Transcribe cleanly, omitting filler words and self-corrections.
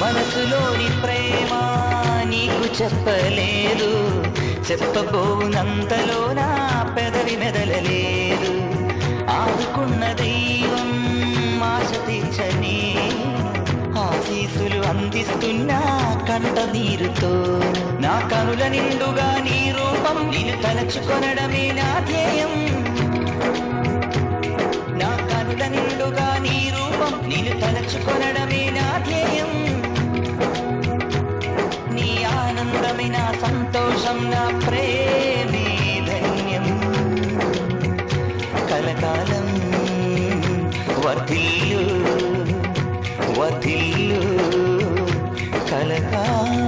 మనసులోని ప్రేమ నీకు చెప్పలేదు, చెప్పబోనంతలో నా పెదవి మెదలలేదు. ఆదుకున్న దైవం ఆశ తీర్చని ఆశీసులు అందిస్తున్నా కంట నీరుతో. నా కనుల నిండుగా నీ రూపం, నేను తలచుకొనడమే నా ధ్యేయం. నా కనుల నిండుగా నీ రూపం, నేను తలచుకొనడమే నా ధ్యేయం. నీ ఆనందమే నా సంతోషం, నా ప్రేమే ధన్యం. కలకాలం వర్ధిల్లు వర్ధిల్లు కలకాలం.